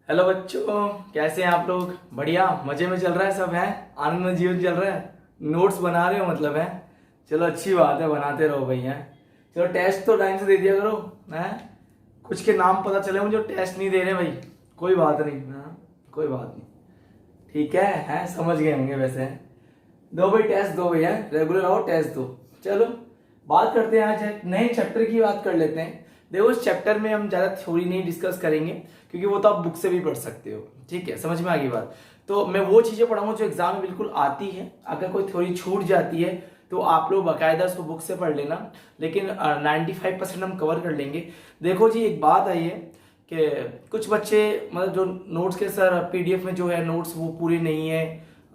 Hello बच्चों, कैसे हैं आप लोग? बढ़िया, मजे में चल रहा है सब? है आनंद में जीवन चल रहा है? नोट्स बना रहे हो मतलब? है चलो, अच्छी बात है, बनाते रहो भाई। है चलो, टेस्ट तो टाइम से दे दिया करो। है कुछ के नाम पता चले मुझे, टेस्ट नहीं दे रहे भाई। कोई बात नहीं, हाँ कोई बात नहीं, ठीक है समझ गए होंगे वैसे। दो भाई टेस्ट, दो भैया, रेगुलर आओ, टेस्ट दो। चलो बात करते हैं, आज एक नए चैप्टर की बात कर लेते हैं। देखो, इस चैप्टर में हम ज्यादा थ्योरी नहीं डिस्कस करेंगे, क्योंकि वो तो आप बुक से भी पढ़ सकते हो। ठीक है, समझ में आ गई बात? तो मैं वो चीजें पढ़ाऊंगा जो एग्जाम में बिल्कुल आती है। अगर कोई थ्योरी छूट जाती है तो आप लोग बाकायदा उसको बुक से पढ़ लेना, लेकिन 95% हम कवर कर लेंगे। देखो जी, एक बात आई है कि कुछ बच्चे मतलब जो नोट्स के सर पीडीएफ में जो है नोट्स वो पूरी नहीं है।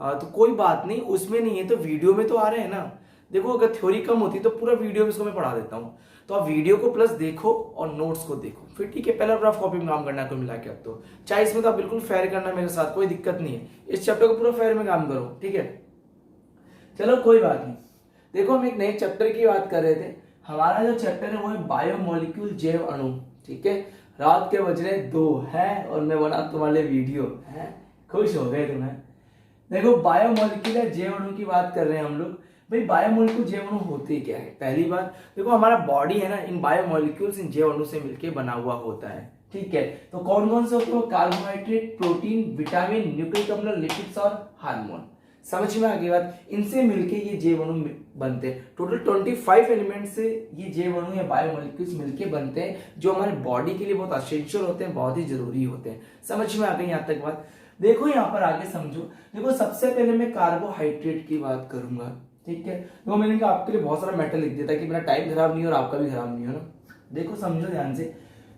तो कोई बात नहीं, उसमें नहीं है तो वीडियो में तो आ रहे हैं ना। देखो, अगर थ्योरी कम होती तो पूरा वीडियो में इसको मैं पढ़ा देता हूँ। तो आप वीडियो को प्लस देखो और नोट्स को देखो, फिर ठीक है। पहला रफ कॉपी में काम करना है कोई मिला के। अब तो चाहे इसमें तो आप बिल्कुल फेयर करना मेरे साथ, कोई दिक्कत नहीं है। इस चैप्टर को पूरा फेयर में काम करो, ठीक है? चलो कोई बात नहीं। देखो, हम एक नए चैप्टर की बात कर रहे थे। हमारा जो चैप्टर है वो है बायोमोलिक्यूल, जैव अणु। ठीक है, रात के बज रहे 2 है और मैं बना तुम्हारे वीडियो है। खुश हो गए तुम्हें? देखो, बायोमोलिक्यूल जैव अणु की बात कर रहे हैं हम लोग। भाई, बायोमोलिक्यूल जैव अणु होते क्या है? पहली बात देखो, हमारा बॉडी है ना, इन बायोमोलिक्यूल्स इन जैव अणु से मिलकर बना हुआ होता है। ठीक है, तो कौन कौन से होते हैं? कार्बोहाइड्रेट, प्रोटीन, विटामिन, न्यूक्लिक अम्ल, लिपिड्स और हार्मोन। समझ में आ गई बात? इनसे मिलके ये जैव अणु बनते हैं। टोटल 25 एलिमेंट से ये जैव अणु या बायोमोलिक्यूल्स मिलके बनते हैं, जो हमारे बॉडी के लिए बहुत असेंशियल होते हैं, बहुत ही जरूरी होते हैं। समझ में आ गई यहाँ तक बात? देखो, यहाँ पर आगे समझो। देखो, सबसे पहले मैं कार्बोहाइड्रेट की बात करूंगा। ठीक है, तो मैंने कहा आपके लिए बहुत सारा मेटल लिख दिया ताकि मेरा टाइम खराब नहीं हो और आपका भी खराब नहीं हो ना। देखो, समझो ध्यान से,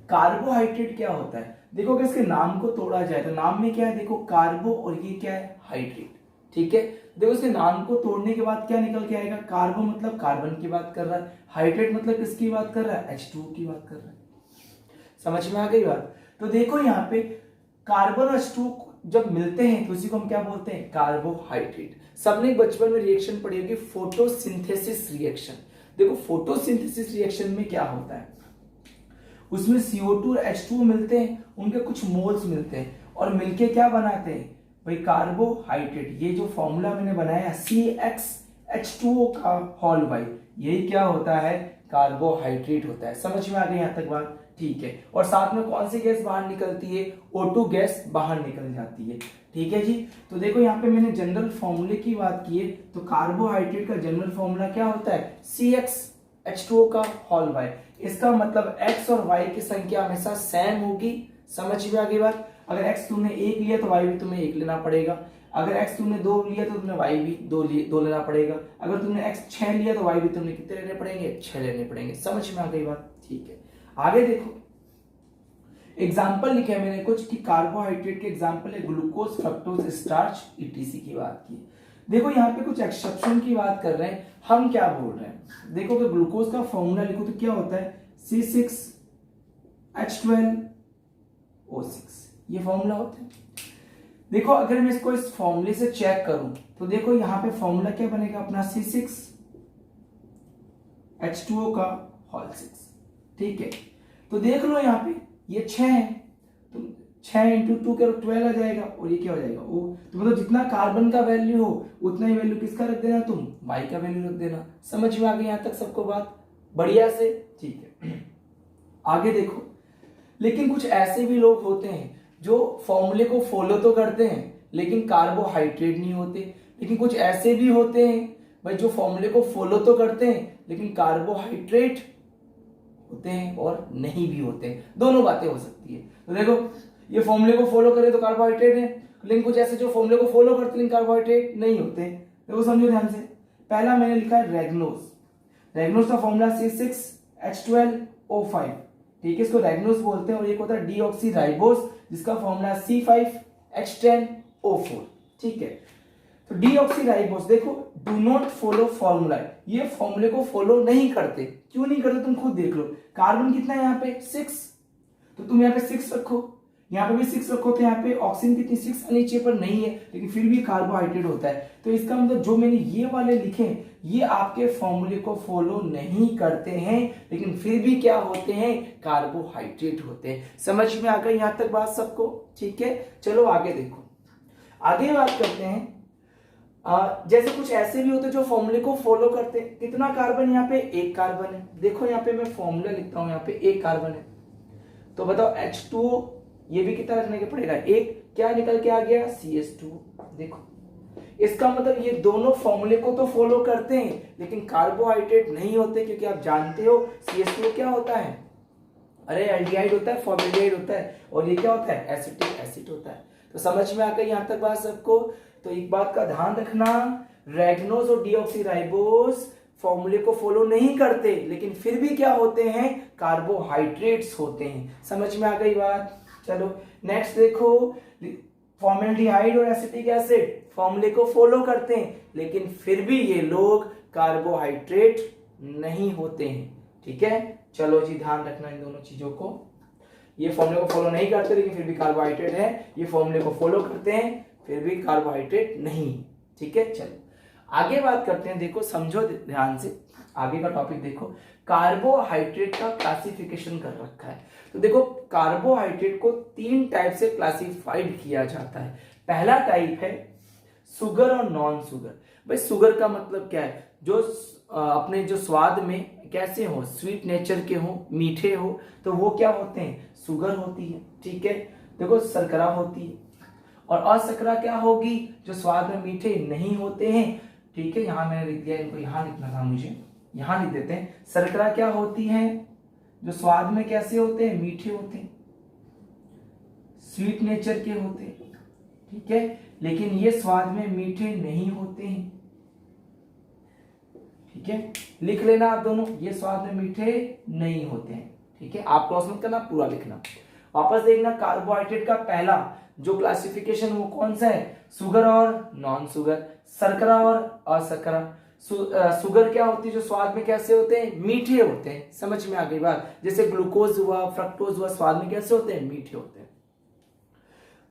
कार्बोहाइड्रेट क्या होता है। देखो, कि इसके नाम को तोड़ा जाए तो नाम में क्या है? देखो, कार्बो और ये क्या है? हाइड्रेट। ठीक है, देखो इसके नाम को तोड़ने के बाद क्या निकल के आएगा? कार्बो मतलब कार्बन की बात कर रहा है, हाइड्रेट मतलब किसकी बात कर रहा है? H2O की बात कर रहा है। समझ में आ गई बात? तो देखो, यहाँ पे कार्बन और H2O जब मिलते हैं तो उसी को हम क्या बोलते हैं? कार्बोहाइड्रेट। सबने बचपन में रिएक्शन पढ़ी होगी, फोटोसिंथेसिस रिएक्शन। देखो, फोटोसिंथेसिस रिएक्शन में क्या होता है? उसमें CO2 और H2O मिलते हैं, उनके कुछ मोल्स मिलते हैं और मिलके क्या बनाते हैं? भाई, कार्बोहाइड्रेट। ये जो फॉर्मूला मैंने बनाया CxH2O का होल बाई, यही क्या होता है? कार्बोहाइड्रेट होता है। समझ में आ गई यहाँ तक बात? ठीक है, और साथ में कौन सी गैस बाहर निकलती है? O2 गैस बाहर निकल जाती है। ठीक है जी, तो देखो यहाँ पे मैंने जनरल फॉर्मूले की बात की है, तो कार्बोहाइड्रेट का जनरल फॉर्मूला क्या होता है? CxH2O का होल बाई। इसका मतलब x और y की संख्या हमेशा सेम होगी। समझ में आ गई बात? अगर x तुमने 1 लिया तो y भी तुम्हें 1 लेना पड़ेगा। अगर x तुमने 2 लिया तो तुम्हें y भी 2 लेना पड़ेगा। अगर तुमने x 6 लिया तो y भी तुमने कितने लेने पड़ेंगे? 6 लेने पड़ेंगे। समझ में आ गई बात? ठीक है, आगे देखो, एग्जाम्पल लिखे मैंने कुछ कि कार्बोहाइड्रेट के एग्जाम्पल है ग्लूकोज, फ्रक्टोज, स्टार्च, ETC की बात की। देखो, यहाँ पे कुछ एक्सेप्शन की बात कर रहे हैं। हम क्या बोल रहे हैं? देखो, कि ग्लूकोज का फॉर्मूला लिखो तो क्या होता है? C6H12O6, ये फॉर्मूला होता है। देखो, अगर मैं इसको इस फॉर्मूले से चेक करूं तो देखो यहाँ पे फॉर्मूला क्या बनेगा अपना? C6H2O का होल 6। ठीक है, तो देख लो यहाँ पे ये 6 है, तो 6 इंटू 2 करो 12 आ जाएगा, और ये क्या हो जाएगा? O। तो मतलब जितना कार्बन का वैल्यू हो उतना ही वैल्यू किसका रख देना? तुम Y का वैल्यू रख देना। समझ में आ गई यहाँ तक सबको बात? बढ़िया से, ठीक है। आगे देखो, लेकिन कुछ ऐसे भी लोग होते हैं जो फॉर्मूले को फॉलो तो करते हैं लेकिन कार्बोहाइड्रेट नहीं होते। लेकिन कुछ ऐसे भी होते हैं भाई जो फॉर्मूले को फॉलो तो करते हैं लेकिन कार्बोहाइड्रेट होते हैं और नहीं भी होते हैं। दोनों बातें हो सकती है। तो देखो, ये फॉर्मूले को फॉलो करे तो कार्बोहाइड्रेट है, लेकिन कुछ ऐसे जो फॉर्मूले को फॉलो करते लेकिन कार्बोहाइड्रेट नहीं होते। देखो, समझो ध्यान से। पहला मैंने लिखा है रेगनोज। रेगनोज का फॉर्मूला C6H12O5। ठीक है, इसको रेगनोज बोलते हैं। और एक होता है डीऑक्सीराइबोज, जिसका फॉर्मूला C5H10O4। ठीक है, तो डीऑक्सीराइबोज देखो, डू नॉट फॉलो फॉर्मूला, ये फॉर्मूले को फॉलो नहीं करते। क्यों नहीं करते? तुम खुद देख लो। कार्बन कितना है यहाँ पे? 6, तो तुम यहाँ पे 6 रखो। यहाँ पे भी 6 रखो तो यहाँ पे ऑक्सीजन कितनी 6 आनी चाहिए पर नहीं है, लेकिन फिर भी कार्बोहाइड्रेट होता है। तो इसका मतलब जो मैंने ये वाले लिखे ये आपके फॉर्मूले को फॉलो नहीं करते हैं, लेकिन फिर भी क्या होते हैं, कार्बोहाइड्रेट होते हैं। समझ में आ गई यहां तक बात सबको? ठीक है, चलो आगे देखो, आगे बात करते हैं। जैसे कुछ ऐसे भी होते हैं जो फॉर्मूले को फॉलो करते हैं। कितना कार्बन यहाँ पे, एक कार्बन है। देखो यहाँ पे मैं फॉर्मूला लिखता हूं, यहाँ पे एक कार्बन है, तो बताओ H2O, ये भी कितना रखने के पड़ेगा, एक, क्या निकल के आ गया, CH2O। देखो इसका मतलब ये दोनों फॉर्मूले को तो फॉलो करते हैं लेकिन कार्बोहाइड्रेट नहीं होते, क्योंकि आप जानते हो CH2O क्या होता है, अरे एल्डिहाइड होता है, फॉर्मेल्डिहाइड होता है, और ये क्या होता है, एसिटिक एसिड होता है। तो समझ में आ गई यहां तक बात सबको? तो एक बात का ध्यान रखना, रैग्नोज और डीऑक्सीराइबोस फॉर्मूले को फॉलो नहीं करते लेकिन फिर भी क्या होते हैं, कार्बोहाइड्रेट्स होते हैं। समझ में आ गई बात? चलो नेक्स्ट देखो, फॉर्मेल्डिहाइड और एसिटिक एसिड फॉर्मूले को फॉलो करते हैं लेकिन फिर भी ये लोग कार्बोहाइड्रेट नहीं होते हैं। ठीक है, चलो जी ध्यान रखना इन दोनों चीजों को। ये फॉर्मूले को फॉलो नहीं करते लेकिन फिर भी कार्बोहाइड्रेट है, ये फॉर्मूले को फॉलो करते हैं फिर भी कार्बोहाइड्रेट नहीं। ठीक है, चलो आगे बात करते हैं। देखो समझो ध्यान से, आगे का टॉपिक देखो, कार्बोहाइड्रेट का क्लासिफिकेशन कर रखा है। तो देखो कार्बोहाइड्रेट को 3 टाइप से क्लासिफाइड किया जाता है। पहला टाइप है सुगर और नॉन सुगर। भाई सुगर का मतलब क्या है, जो अपने जो स्वाद में कैसे हो, स्वीट नेचर के हो, मीठे हो, तो वो क्या होते हैं, सुगर होती है। ठीक है, देखो शर्करा होती है, और अशर्करा क्या होगी, जो स्वाद में मीठे नहीं होते हैं। ठीक है, यहां मैंने लिख दिया, इनको यहां लिखना था मुझे, यहां लिख देते हैं। शर्करा क्या होती है, जो स्वाद में कैसे होते हैं, मीठे होते हैं, स्वीट नेचर के होते हैं। ठीक है, लेकिन ये स्वाद में मीठे नहीं होते हैं। ठीक है, लिख लेना आप दोनों, ये स्वाद में मीठे नहीं होते हैं। ठीक है, आप क्रॉस मत करना, पूरा लिखना। वापस देखना, कार्बोहाइड्रेट का पहला जो क्लासिफिकेशन वो कौन सा है, सुगर और नॉन सुगर, शर्करा और अशर्करा। सुगर क्या होती है, जो स्वाद में कैसे होते हैं, मीठे होते हैं। समझ में आ गई बात? जैसे ग्लूकोज हुआ, फ्रक्टोज हुआ, स्वाद में कैसे होते हैं, मीठे होते हैं।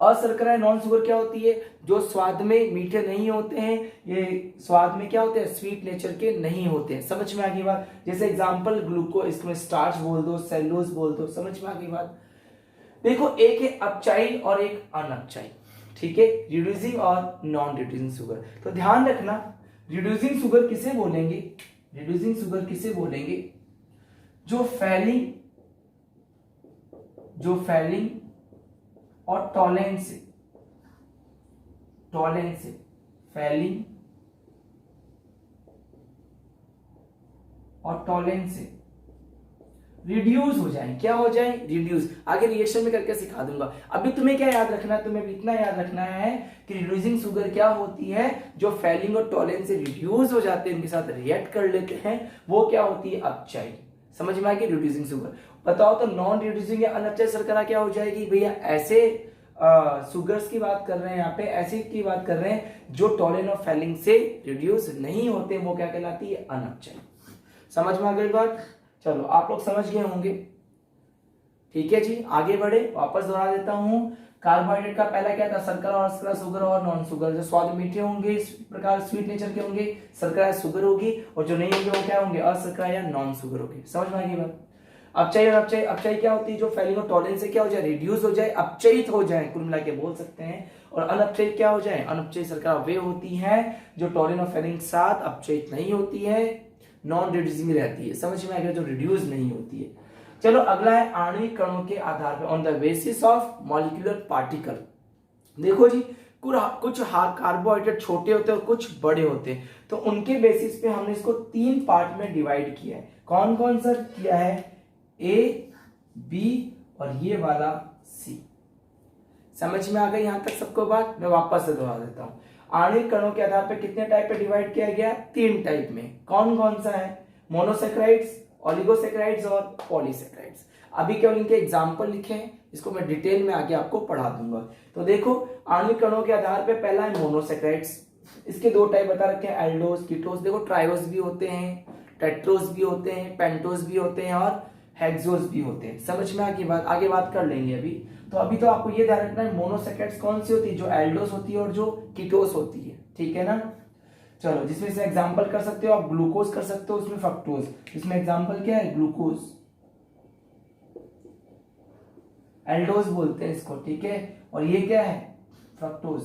अशर्करा नॉन शुगर क्या होती है, जो स्वाद में मीठे नहीं होते हैं, ये स्वाद में क्या होते हैं, स्वीट नेचर के नहीं होते हैं। समझ में आ गई बात? जैसे एग्जांपल ग्लूकोज, इसमें स्टार्च बोल दो, सेलुलोज बोल दो। समझ में आ गई बात? देखो एक है अपचाई और एक अनअपचाई। ठीक है, रिड्यूसिंग और नॉन रिड्यूसिंग शुगर। तो ध्यान रखना, रिड्यूसिंग शुगर किसे बोलेंगे, रिड्यूसिंग शुगर किसे बोलेंगे, जो फैलिंग और टॉलेंस से फैलिंग और टॉलेंस से रिड्यूस हो जाए। क्या हो जाए, रिड्यूस। आगे रिएक्शन में करके सिखा दूंगा। अभी तुम्हें क्या याद रखना है, तुम्हें इतना याद रखना है कि रिड्यूसिंग शुगर क्या होती है, जो फैलिंग और टॉलेंस से रिड्यूस हो जाते हैं, उनके साथ रिएक्ट कर लेते हैं, वो क्या होती है, अपचाई। समझ में आ गई, रिड्यूसिंग शुगर। बताओ तो नॉन रिड्यूसिंग या अनअपचाई शर्करा क्या हो जाएगी भैया, ऐसे सुगर्स की बात कर रहे हैं, यहाँ पे एसिड की बात कर रहे हैं, जो टॉलेन और फैलिंग से रिड्यूस नहीं होते, वो क्या कहलाती है, अनअपचाई। समझ में आ गई बात? चलो आप लोग समझ गए होंगे। ठीक है जी, आगे बढ़े, वापस दोहरा देता हूं। कार्बोहाइड्रेट का पहला क्या था, शर्करा और अशर्करा, शुगर और नॉन शुगर। जो स्वाद मीठे होंगे, इस प्रकार स्वीट नेचर के होंगे, शर्करा शुगर होगी, और जो नहीं होंगे वो क्या होंगे, अशर्करा या नॉन शुगर होगी। समझ में आ गई बात? अपचाई और अपचाई, अपचाई क्या होती है, जो फैलिंग और टॉलेंस से क्या हो जाए, रिड्यूस हो जाए, अपचयित हो जाए, कुल मिला के बोल सकते हैं। और अनअपचयी क्या हो जाए, अनअपचयी शर्करा वे होती है जो टॉलेन और फैलिंग के साथ अपचयित नहीं होती है, नॉन रिड्यूसिंग रहती है। समझ में आ गया, जो रिड्यूस नहीं होती है। चलो अगला है आणविक कणों के आधार पर, on the basis of molecular particle. देखो जी, कुछ कार्बोहाइड्रेट छोटे होते हैं और कुछ बड़े होते हैं, तो उनके बेसिस पे हमने इसको 3 पार्ट में डिवाइड किया है। कौन कौन सा किया है, ए, बी और ये वाला सी। समझ में आ गई यहां तक सबको बात? मैं वापस से दोहरा देता हूं। आणविक कणों के आधार पर कितने टाइप पे डिवाइड किया गया, 3 टाइप में। कौन कौन सा है, मोनोसेक्राइड्स, ओलिगोसेक्राइड्स और पॉलीसेक्राइड्स। अभी केवल इनके एग्जाम्पल लिखे हैं, इसको मैं डिटेल में आगे आपको पढ़ा दूंगा। तो देखो आणविक कणों के आधार पे पहला है मोनोसेक्राइड्स। इसके 2 टाइप बता रखे हैं, एल्डोस, कीटोस। देखो ट्रायोस भी होते हैं, टेट्रोस भी होते हैं, पेंटोस भी होते हैं और हेक्सोस भी होते हैं। समझ में आ गई बात? आगे बात कर लेंगे अभी। तो अभी तो आपको ये ध्यान रखना है मोनोसैकेराइड्स कौन सी होती है, जो एल्डोस होती है और जो कीटोस होती है, ठीक है ना। चलो जिसमें से एग्जांपल कर सकते हो आप ग्लूकोज कर सकते हो, उसमें फ्रक्टोज, इसमें एग्जांपल क्या है ग्लूकोज, एल्डोस बोलते हैं इसको, ठीक है। और ये क्या है फ्रक्टोज,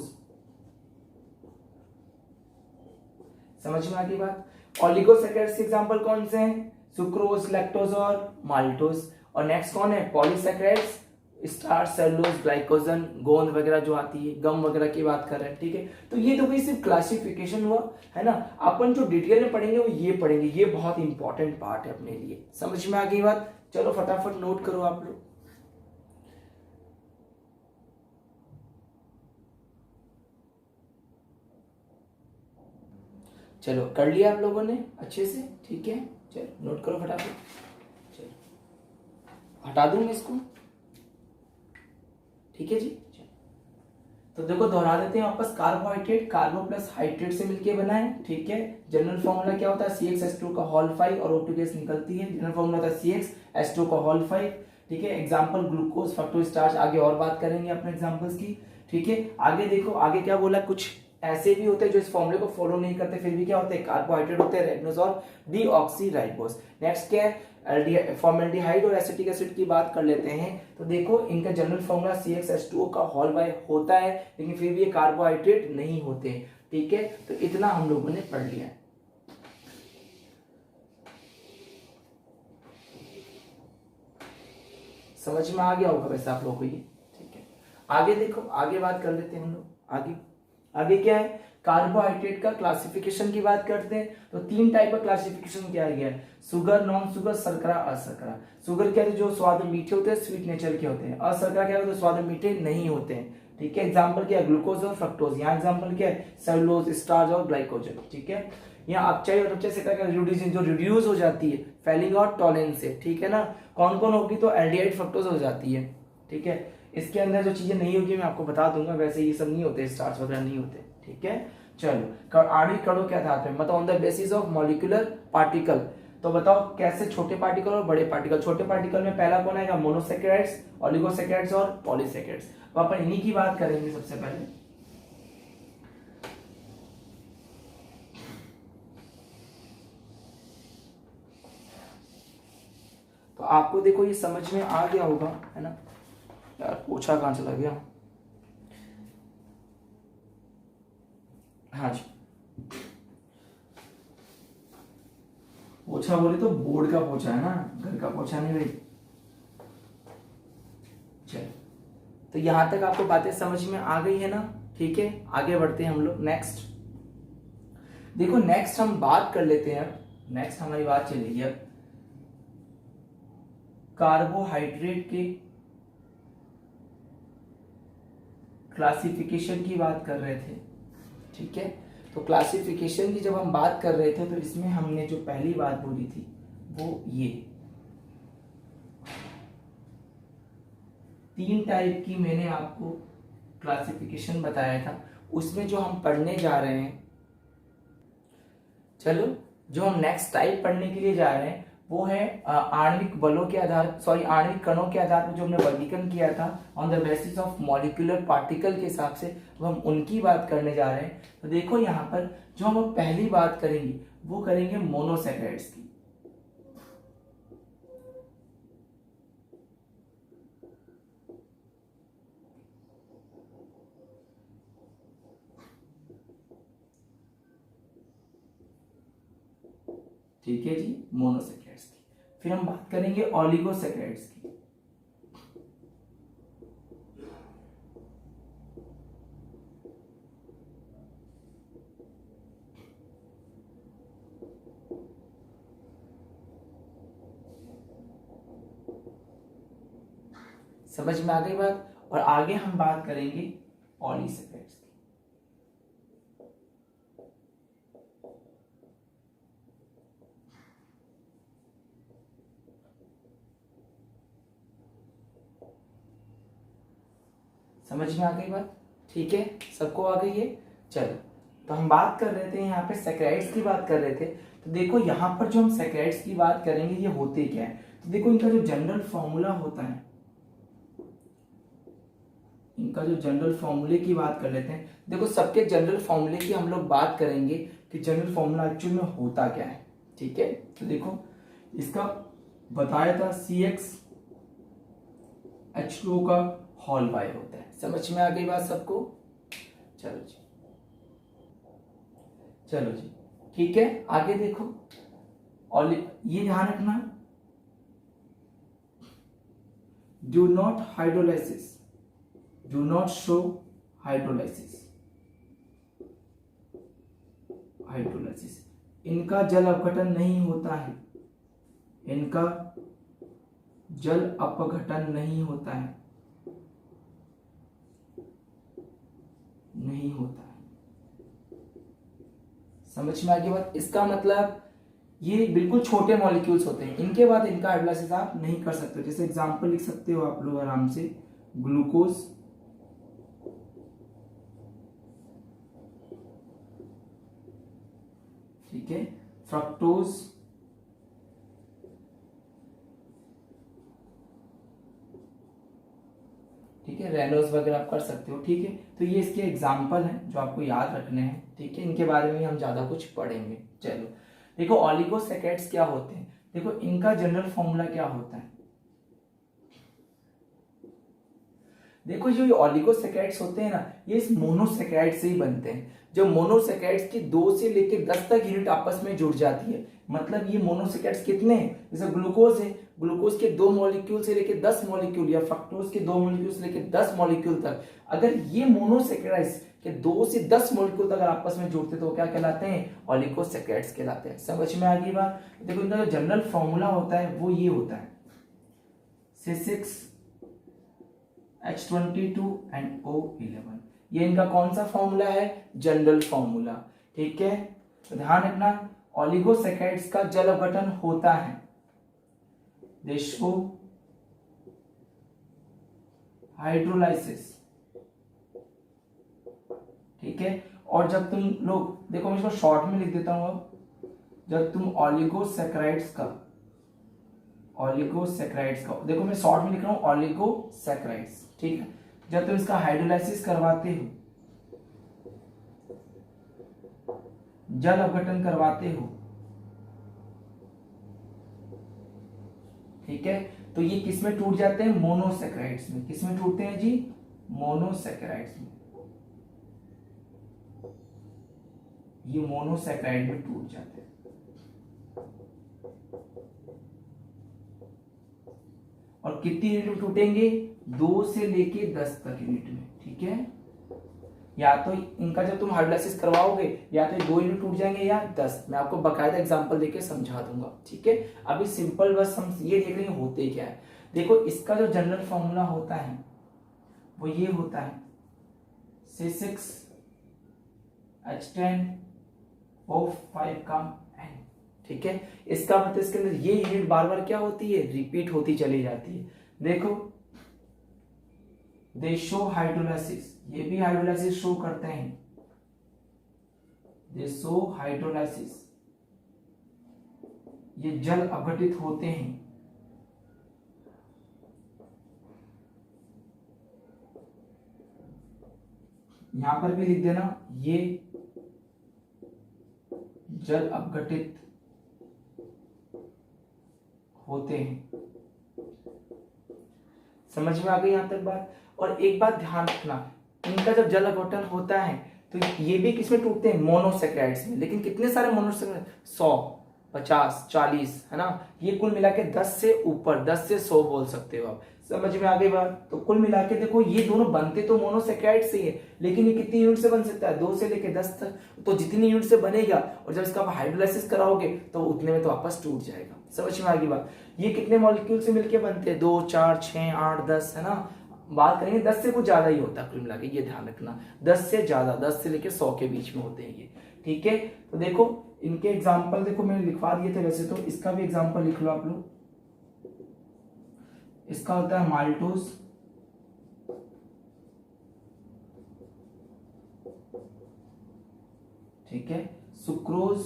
समझ में आ गई बात। ओलिगोसैकेराइड्स के एग्जांपल कौन से हैं, सुक्रोज, लैक्टोज और माल्टोज। और नेक्स्ट कौन है पॉलीसैकेराइड्स, स्टार्च, सेलुलोज, ग्लाइकोजन, गोंद वगैरह जो आती है, गम वगैरह की बात कर रहे हैं, ठीक है। तो ये तो भाई सिर्फ क्लासिफिकेशन हुआ है ना, अपन जो डिटेल में पढ़ेंगे वो ये पढ़ेंगे, ये बहुत इंपॉर्टेंट पार्ट है अपने लिए, समझ में आ गई बात। चलो फटाफट नोट करो आप लोग। चलो कर लिया आप लोगों ने अच्छे से, ठीक है। चलो नोट करो फटाफट, चलो हटा दूं मैं इसको, ठीक है जी। तो देखो दोहरा देते हैं वापस, कार्बोहाइड्रेट कार्बो प्लस हाइड्रेट से मिलके बना है, ठीक है। जनरल फॉर्मूला क्या होता है CxH2 का होल 5 और O2 गैस निकलती है, जनरल फॉर्मूला होता है CxH2 का होल 5, ठीक है। एग्जांपल ग्लूकोज, फ्रक्टोज, स्टार्च, आगे और बात करेंगे अपने एग्जांपल्स की, ठीक है। आगे देखो आगे क्या बोला, कुछ ऐसे भी होते हैं जो इस फॉर्मूले को फॉलो नहीं करते, फिर भी क्या होते हैं कार्बोहाइड्रेट होते हैं, रेगनोज और डीऑक्सीराइबोस। नेक्स्ट क्या है फॉर्मेल्डिहाइड और एसिटिक एसिड की बात कर लेते हैं। तो देखो इनका जनरल फॉर्मूला CxH2O का होल बाय होता है, लेकिन फिर भी ये कार्बोहाइड्रेट नहीं होते, ठीक है। तो इतना हम लोगों ने पढ़ लिया है। समझ में आ गया होगा वैसे आप लोगों को ये, ठीक है। आगे देखो आगे बात कर लेते हैं हम लोग। आगे आगे क्या है, कार्बोहाइड्रेट का क्लासिफिकेशन की बात करते हैं। तो 3 टाइप का क्लासिफिकेशन किया गया है, सुगर, नॉन सुगर, शर्करा, अशर्करा। सुगर क्या है जो स्वाद में मीठे होते हैं, स्वीट नेचर के होते हैं। अशर्करा क्या है जो स्वाद में मीठे नहीं होते हैं, ठीक है। एग्जाम्पल क्या है ग्लूकोज और फ्रक्टोज, यहाँ एग्जाम्पल क्या है सेलुलोज, स्टार्च और ग्लाइकोजन, ठीक है। यहाँ अपचाई और अपचाई से क्या जो रिड्यूस हो जाती है फेलिंग और टॉलेंस से, ठीक है ना। कौन कौन होगी, तो एल्डिहाइड फ्रक्टोज हो जाती है, ठीक है। इसके अंदर जो चीजें नहीं होगी मैं आपको बता दूंगा, वैसे ये सब नहीं होते, स्टार्च वगैरह नहीं होते, ठीक है। चलो आणविक कणों के आधार पे मतलब on the basis of molecular particle. तो बताओ कैसे छोटे पार्टिकल और बड़े पार्टिकल। छोटे पार्टिकल में पहला कौन आएगा, मोनोसैकेराइड्स, ओलिगोसैकेराइड्स और पॉलीसैकेराइड्स। तो अपन इन्हीं की बात करेंगे सबसे पहले। तो आपको देखो ये समझ में आ गया होगा, है ना। यार पोछा कहाँ चला गया, हाँ जी। पोछा बोले तो बोर्ड का पोछा है ना, घर का पोछा नहीं भाई। चलो तो यहां तक आपको बातें समझ में आ गई है ना, ठीक है। आगे बढ़ते हैं हम लोग नेक्स्ट। देखो नेक्स्ट हम बात कर लेते हैं, नेक्स्ट हमारी बात चलेगी अब कार्बोहाइड्रेट के क्लासिफिकेशन की बात कर रहे थे, ठीक है। तो क्लासिफिकेशन की जब हम बात कर रहे थे तो इसमें हमने जो पहली बात बोली थी वो ये 3 टाइप की मैंने आपको क्लासिफिकेशन बताया था। उसमें जो हम पढ़ने जा रहे हैं, चलो जो हम नेक्स्ट टाइप पढ़ने के लिए जा रहे हैं वो है आणविक बलों के आधार आणविक कणों के आधार पर जो हमने वर्गीकरण किया था on the basis of molecular particle के हिसाब से, वो हम उनकी बात करने जा रहे हैं। तो देखो यहाँ पर जो हम पहली बात करेंगे वो करेंगे मोनोसैकेराइड्स की। ठीक है जी, मोनोसैकेराइड्स की। फिर हम बात करेंगे ओलिगोसैकेराइड्स की। समझ में आ गई बात। और आगे हम बात करेंगे पॉलीसैकेराइड्स की। समझ में आ गई बात, ठीक है, सबको आ गई है। चलो तो हम बात कर रहे थे यहाँ पे सैकेराइड्स की बात कर रहे थे। तो देखो यहाँ पर जो हम सैकेराइड्स की बात करेंगे ये होते क्या है। तो देखो इनका जो जनरल फॉर्मूला होता है इनका जो जनरल फॉर्मूले की बात कर लेते हैं। देखो सबके जनरल फॉर्मूले की हम लोग बात करेंगे कि जनरल फॉर्मूला एक्चुअल में होता क्या है, ठीक है। तो देखो इसका बताया था CxH2O का होल y होता है। समझ में आ गई बात सबको? चलो जी, चलो जी, ठीक है। आगे देखो, और ये ध्यान रखना, do not hydrolysis, do not show hydrolysis, hydrolysis इनका जल अपघटन नहीं होता है, इनका जल अपघटन नहीं होता है, नहीं होता है। समझ में आ गई बात? इसका मतलब ये बिल्कुल छोटे मॉलिक्यूल्स होते हैं, इनके बाद इनका हाइड्रोलाइसिस आप नहीं कर सकते। जैसे एग्जांपल लिख सकते हो आप लोग आराम से, ग्लूकोज, ठीक है, फ्रक्टोज, ठीक है, रेनोज वगैरह आप कर सकते हो, ठीक है। तो ये इसके एग्जाम्पल हैं जो आपको याद रखने हैं, ठीक है। इनके बारे में हम ज्यादा कुछ पढ़ेंगे। चलो देखो, ऑलिगोसैकेराइड्स क्या होते हैं। देखो इनका जनरल फॉर्मूला क्या होता है। देखो जो ऑलिगोसैकेराइड्स होते हैं ना, ये इस मोनोसैकेराइड से ही बनते हैं। जब मोनोसैकेराइड्स की 2 से लेकर 10 तक यूनिट आपस में जुड़ जाती है, मतलब ये मोनोसैकेराइड्स कितने हैं, जैसे ग्लूकोज है, ग्लूकोज के 2 मॉलिक्यूल से लेकर 10 मॉलिक्यूल, या फ्रक्टोज के 2 मॉलिक्यूल से लेकर 10 मॉलिक्यूल तक, अगर ये मोनोसैकेराइड्स के 2 से 10 मॉलिक्यूल तक आपस में जुड़ते तो क्या कहलाते हैं, ऑलिगोसैकेराइड्स कहलाते हैं। समझ में आ गई बात? देखो इनका जो जनरल फॉर्मूला होता है वो ये होता है, C6H22 एंड O11, ये इनका कौन सा फॉर्मूला है, जनरल फॉर्मूला, ठीक है। तो ध्यान रखना, ऑलिगोसैकेराइड्स का जल अपघटन होता है, दे शो हाइड्रोलाइसिस, ठीक है। और जब तुम लोग देखो, मैं इसको शॉर्ट में लिख देता हूं अब, जब तुम ऑलिगोसैकेराइड्स का देखो मैं शॉर्ट में लिख रहा हूं ऑलिगोसैकेराइड्स, ठीक है। जब तुम इसका हाइड्रोलाइसिस करवाते हो, जल अपघटन करवाते हो, ठीक है, तो ये किस में टूट जाते हैं, मोनोसैकेराइड्स में। किस में टूटते हैं जी, मोनोसैकेराइड्स में। ये मोनोसैकेराइड में टूट जाते हैं। और कितनी यूनिट में टूटेंगे, 2 से लेके 10 तक यूनिट में, ठीक है। या तो इनका जब तुम हाइड्रोलाइसिस करवाओगे, या तो 2 यूनिट टूट जाएंगे या 10। मैं आपको बकायदा एग्जांपल देके समझा दूंगा, ठीक है। अभी सिंपल बस हम ये देख रहे हैं होते क्या है। देखो इसका जो जनरल फॉर्मूला होता है वो ये होता है, C6H10O5 का N, ठीक है। इसका मतलब इसके अंदर ये यूनिट बार बार क्या होती है, रिपीट होती चली जाती है। देखो दे शो हाइड्रोलाइसिस, ये भी हाइड्रोलाइसिस शो करते हैं, दे शो हाइड्रोलाइसिस, ये जल अपघटित होते हैं, यहां पर भी लिख देना, ये जल अपघटित होते हैं। समझ में आ गई यहां तक बात? और एक बात ध्यान रखना, इनका जब जल अपघटन होता है तो ये भी किसमें टूटते हैं, मोनोसैकेराइड्स में। लेकिन कितने सारे मोनोसैकेराइड, 100, 50, 40, है ना, ये कुल मिला के 10 से ऊपर, 10 से 100 बोल सकते हो आप। समझ में आ गई बात? तो कुल मिला के देखो, ये दोनों बनते तो मोनोसैकेराइड से ही है, लेकिन ये कितनी यूनिट से बन सकता है, 2 से लेके 10 तक। तो जितनी यूनिट से बनेगा, और जब इसका आप हाइड्रोलाइसिस कराओगे तो उतने में तो वापस टूट जाएगा। समझ में आ गई बात? ये कितने मॉलिक्यूल से मिलके बनते हैं, 2, 4, 6, 8, 10, है ना। बात करेंगे 10 से कुछ ज्यादा ही होता है कुल मिला के, ये ध्यान रखना, 10 से ज्यादा, 10 से लेके 100 के बीच में होते हैं ये, ठीक है। तो देखो इनके एग्जाम्पल देखो मैंने लिखवा दिए थे वैसे, तो इसका भी एग्जाम्पल लिख लो आप लोग। इसका होता है माल्टोज, ठीक है, सुक्रोज,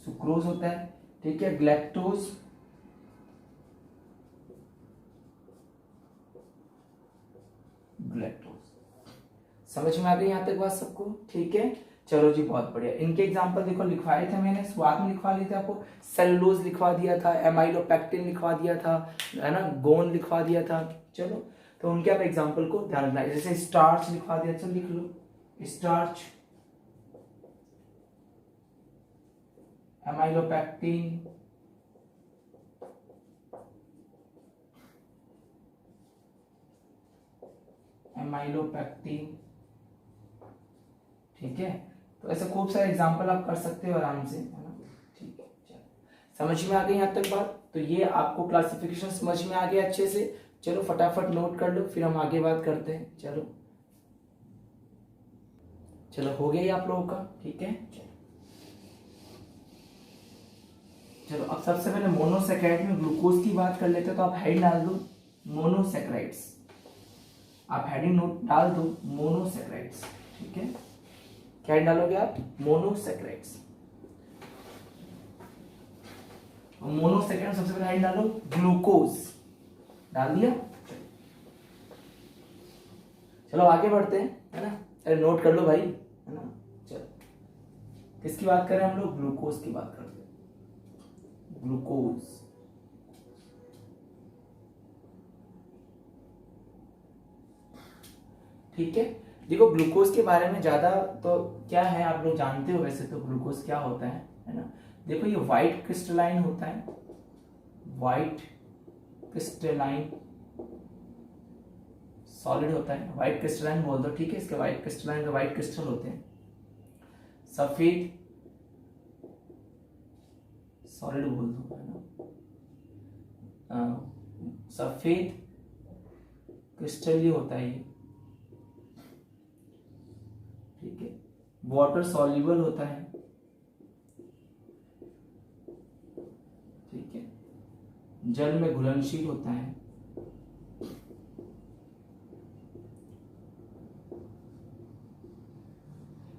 सुक्रोज होता है, ठीक है, ग्लैक्टोज, समझ में आ गई यहाँ तक बात सबको? ठीक है, चलो जी बहुत बढ़िया। इनके एग्जांपल देखो लिखवाए थे मैंने, स्वाद में लिखवा लिए थे आपको, सेलुलोज लिखवा दिया था, एमाइलोपेक्टिन लिखवा दिया था, है ना, गोन लिखवा दिया था। चलो तो उनके आप एग्जांपल को ध्यान रखना, जैसे स्टार्च लिखवा दिया, चलो लिख लो स्टार्च, एमाइलोपेक्टिन, एमाइलोपेक्टिन। ठीक है, तो ऐसे खूब सारे एग्जांपल आप कर सकते हो आराम से, है ना। ठीक है, चलो समझ में आ गई यहाँ तक बात? तो ये आपको क्लासिफिकेशन समझ में आ गया अच्छे से। चलो फटाफट नोट कर लो, फिर हम आगे बात करते हैं। चलो चलो हो गया ये आप लोगों का? ठीक है, चलो अब सबसे पहले मोनोसेक्राइड में ग्लूकोज की बात कर लेते हैं। तो आप हेड डाल दो मोनोसेक्राइड्स, आप हेडिंग नोट डाल दो मोनोसेक्राइड्स। ठीक है, क्या डालोगे आप? मोनोसेक्राइड्स। मोनोसेक्राइड सबसे पहले हेड डालो ग्लूकोज, डाल दिया। चलो आगे बढ़ते हैं, है ना। अरे नोट कर लो भाई, है ना। चलो किसकी बात करें हम लोग? ग्लूकोज की बात करते हैं। ग्लूकोज, ठीक है। देखो ग्लूकोज के बारे में ज्यादा तो क्या है, आप लोग जानते हो वैसे तो ग्लूकोज क्या होता है ना। देखो ये व्हाइट क्रिस्टलाइन होता है, व्हाइट क्रिस्टलाइन सॉलिड होता है, व्हाइट क्रिस्टलाइन बोल दो। ठीक है, इसके व्हाइट क्रिस्टलाइन, व्हाइट क्रिस्टल होते हैं। सफेद सॉलिड बोल दो, है ना। सफेद क्रिस्टल ये होता है ये, ठीक है। वाटर सॉल्युबल होता है, ठीक है। जल में घुलनशील होता है,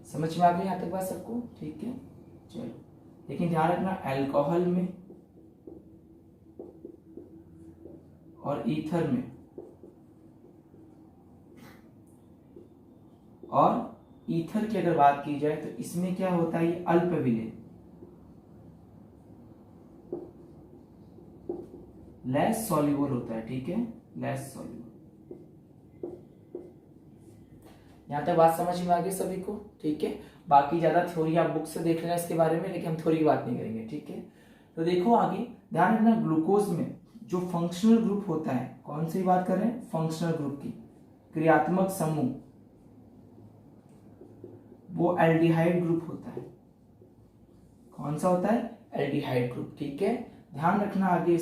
समझ में आ गई यहाँ तक बात सबको? ठीक है, चलो लेकिन ध्यान रखना अल्कोहल में और ईथर में, और ईथर की अगर बात की जाए तो इसमें क्या होता है, ये अल्प विलेय, लेस सॉल्युबल होता है। ठीक है, लेस सॉल्युबल। यहां तक बात समझ में आ गई सभी को? ठीक है, बाकी ज्यादा थ्योरी आप बुक से देख लेना इसके बारे में, लेकिन हम थ्योरी की बात नहीं करेंगे। ठीक है, तो देखो आगे ध्यान रखना, ग्लूकोज में जो फंक्शनल ग्रुप होता है, कौन सी बात कर रहे हैं? फंक्शनल ग्रुप की, क्रियात्मक समूह, वो एल्डिहाइड ग्रुप होता है। कौन सा होता है? Aldehyde group. ठीक है, ध्यान रखना आगे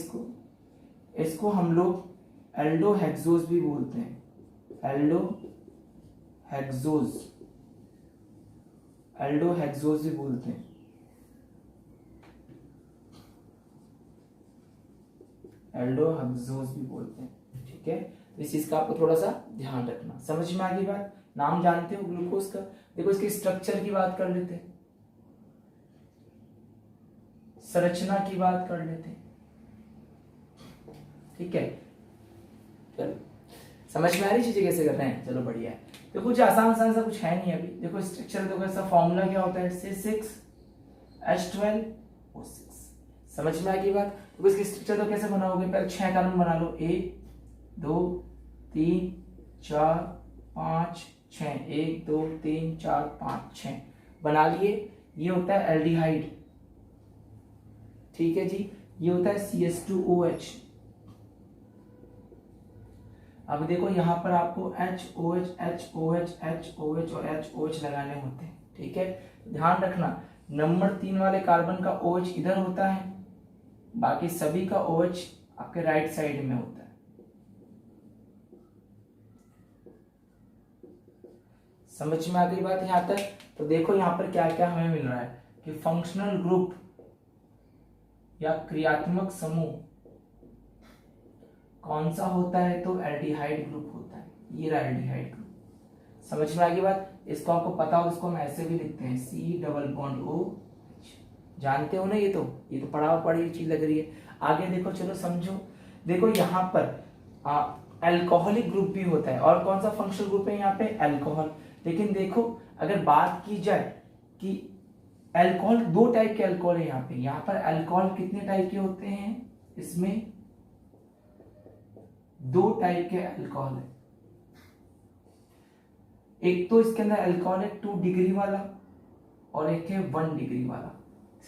इसको हम लोग एल्डोहेक्सोज भी बोलते हैं, एल्डोहेक्सोज भी बोलते हैं। एल्डोहेक्सोज भी बोलते हैं। ठीक है, तो इस चीज का आपको थोड़ा सा ध्यान रखना। समझ में आ गई बात? नाम जानते हो ग्लूकोज का? देखो इसके स्ट्रक्चर की बात कर लेते हैं, संरचना की बात कर लेते हैं। ठीक है, चलो समझ में आ रही चीजें कैसे कर रहे हैं? चलो बढ़िया है। तो कुछ आसान सा कुछ है नहीं अभी। देखो स्ट्रक्चर देखो, इसका फॉर्मूला क्या होता है? C6H12O6। समझ में आ गई बात? तो इसकी स्ट्रक्चर तो कैसे बनाओगे? पहले 6 कार्बन बना लो, 1 2 3 4 5 6, 1 2 3 4 5 6 बना लिए। ये होता है एल्डिहाइड, ठीक है जी। ये होता है CH2OH। अब देखो यहां पर आपको HOH HOH HOH और HOH लगाने होते हैं। ठीक है, ध्यान रखना नंबर 3 वाले कार्बन का OH इधर होता है, बाकी सभी का OH आपके राइट साइड में होता है। समझ में आ गई बात यहां तक? तो देखो यहां पर क्या क्या हमें मिल रहा है कि फंक्शनल ग्रुप या क्रियात्मक समूह कौन सा होता है? तो एल्डिहाइड ग्रुप होता है। ये रहा एल्डिहाइड ग्रुप। समझ में आ गई बात? इसको आपको पता हो, इसको हम ऐसे भी लिखते हैं C+O। जानते हो ना? ये तो पढ़ा पढ़ी चीज लग रही है। आगे देखो, चलो समझो। देखो यहाँ पर अल्कोहलिक ग्रुप भी होता है। और कौन सा फंक्शनल ग्रुप है यहाँ पे? अल्कोहल। लेकिन देखो अगर बात की जाए कि अल्कोहल, दो टाइप के अल्कोहल है यहाँ पर अल्कोहल कितने टाइप के होते हैं, इसमें दो टाइप के अल्कोहल है। एक तो इसके अंदर अल्कोहल है 2 डिग्री वाला और एक है 1 डिग्री वाला।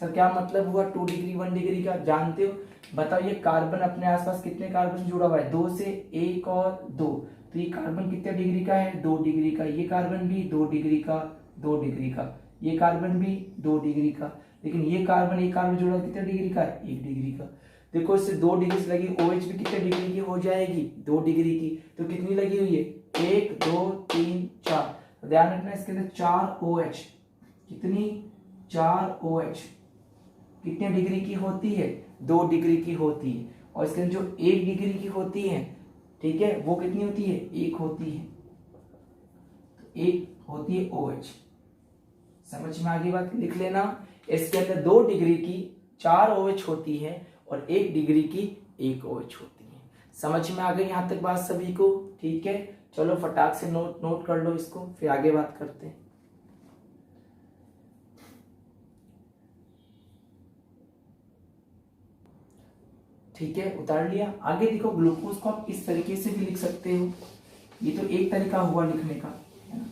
सर क्या मतलब हुआ 2 डिग्री 1 डिग्री का, जानते हो? बताओ ये कार्बन अपने आसपास कितने कार्बन से जुड़ा हुआ है, 2 से, 1 और 2, तो ये कार्बन कितने डिग्री का है, 2 डिग्री का। ये कार्बन भी 2 डिग्री का, 2 डिग्री का। ये कार्बन भी 2 डिग्री का। लेकिन ये कार्बन एक कार्बन जुड़ा कितने डिग्री का, 1 डिग्री का। देखो इससे 2 डिग्री से लगी OH भी कितने डिग्री की हो जाएगी, 2 डिग्री की। तो कितनी लगी हुई है, 1 2 3 4। तो ध्यान रखना इसके अंदर 4 OH, कितनी, 4 OH कितने डिग्री की होती है, 2 डिग्री की होती है। और इसके अंदर जो 1 डिग्री की होती है, ठीक है, वो कितनी होती है, 1 होती है। तो 1 होती है OH। समझ में आ गई बात, लिख लेना। इसके अंदर 2 डिग्री की 4 OH होती है और 1 डिग्री की 1 OH होती है। समझ में आ गई यहां तक बात सभी को? ठीक है, चलो फटाक से नोट कर लो इसको, फिर आगे बात करते हैं। ठीक है, उतार लिया। आगे देखो ग्लूकोज को आप इस तरीके से भी लिख सकते हो, ये तो एक तरीका हुआ लिखने का, है ना।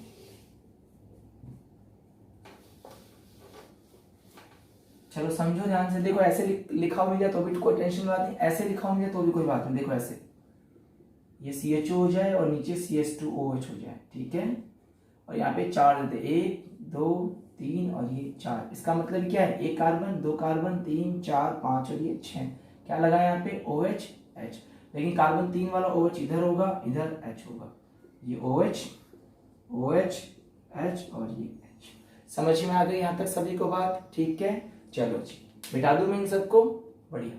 चलो समझो ध्यान से, देखो ऐसे लिखा हो जाए तो भी कोई टेंशन बात नहीं, ऐसे लिखा हो जाए तो भी कोई बात नहीं। देखो ऐसे ये CHO हो जाए और नीचे CH2OH हो जाए, ठीक है। और यहाँ पे 4 देते, 1 2 3 और ये 4। इसका मतलब क्या है, 1 कार्बन 2 कार्बन 3 4 5 और ये 6। क्या लगा यहाँ पे, OH H। लेकिन कार्बन 3 वाला OH इधर होगा, इधर H होगा। ये OH OH H और ये H। समझ में आ गई यहाँ तक सभी को बात? ठीक है, चलो जी मिटा दूं मैं इन सबको, बढ़िया।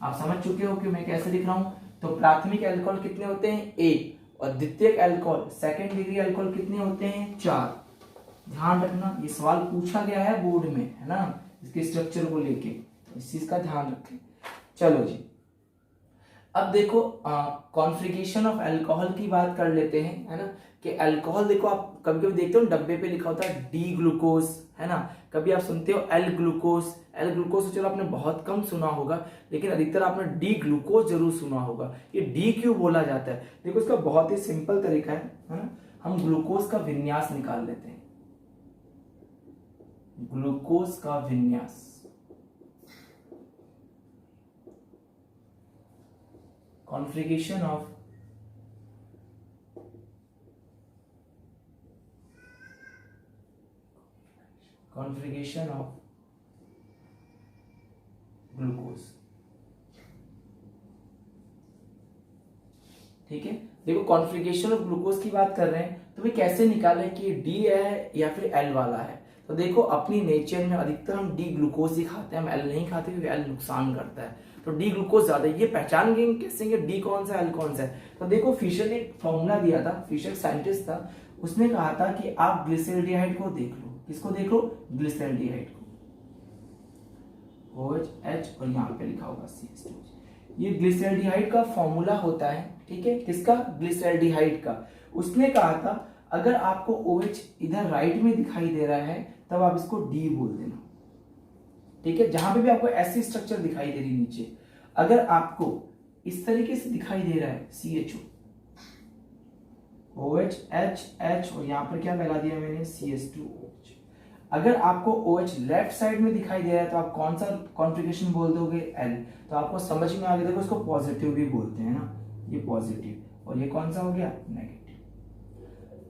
आप समझ चुके हो कि मैं कैसे लिख रहा हूं। तो प्राथमिक अल्कोहल कितने होते हैं, 1, और द्वितीयक अल्कोहल सेकेंड डिग्री अल्कोहल कितने होते हैं, 4। ध्यान रखना, ये सवाल पूछा गया है बोर्ड में, है ना, इसके स्ट्रक्चर को लेके, तो इस चीज का ध्यान रखें। चलो जी, अब देखो कॉन्फ़िगरेशन ऑफ अल्कोहल की बात कर लेते हैं, है ना। कि अल्कोहल देखो, आप कभी कभी देखते हो डब्बे पे लिखा होता है डी ग्लूकोज, है ना। कभी आप सुनते हो एल ग्लूकोज। एल ग्लूकोज तो चलो आपने बहुत कम सुना होगा, लेकिन अधिकतर आपने डी ग्लूकोज जरूर सुना होगा। ये डी क्यों बोला जाता है, देखो इसका बहुत ही सिंपल तरीका है ना। हम ग्लूकोज का विन्यास निकाल लेते हैं, ग्लूकोज का विन्यास, कॉन्फ़िगरेशन ऑफ ग्लूकोज। ठीक है, देखो कॉन्फ़िगरेशन ऑफ ग्लूकोज की बात कर रहे हैं, तो वे कैसे निकालें कि डी है या फिर एल वाला है। तो देखो अपनी नेचर में अधिकतर हम डी ग्लूकोज ही खाते हैं, हम एल नहीं खाते क्योंकि एल नुकसान करता है। तो डी ग्लूकोज ज्यादा, ये पहचान गए कैसे डी कौन सा एल कौन सा है। तो देखो फिशर ने फॉर्मूला दिया था, फिशर साइंटिस्ट था, उसने कहा था कि आप ग्लिसरॉल्डिहाइड को देख लो। किसको देख लो, ग्लिसरॉल्डिहाइड को, OH और यहाँ पे लिखा होगा CH2। ये ग्लिसरॉल्डिहाइड का फॉर्मूला होता है, ठीक है, किसका, ग्लिसरॉल्डिहाइड का। उसने कहा था अगर आपको OH इधर राइट में दिखाई दे रहा है तब आप इसको D बोल देना, ठीक है। जहां पे भी आपको ऐसी स्ट्रक्चर दिखाई दे रही नीचे, अगर आपको इस तरीके से दिखाई दे रहा है CHO, OH H और यहां पर क्या लगा दिया मैंने, CH2OH। अगर आपको OH लेफ्ट साइड में दिखाई दे रहा है तो आप कौन सा कॉन्फ़िगरेशन बोल दोगे, L। तो आपको समझ में आ गया, देखो इसको पॉजिटिव भी बोलते हैं ना, ये पॉजिटिव, और ये कौन सा हो गया, नेगेटिव।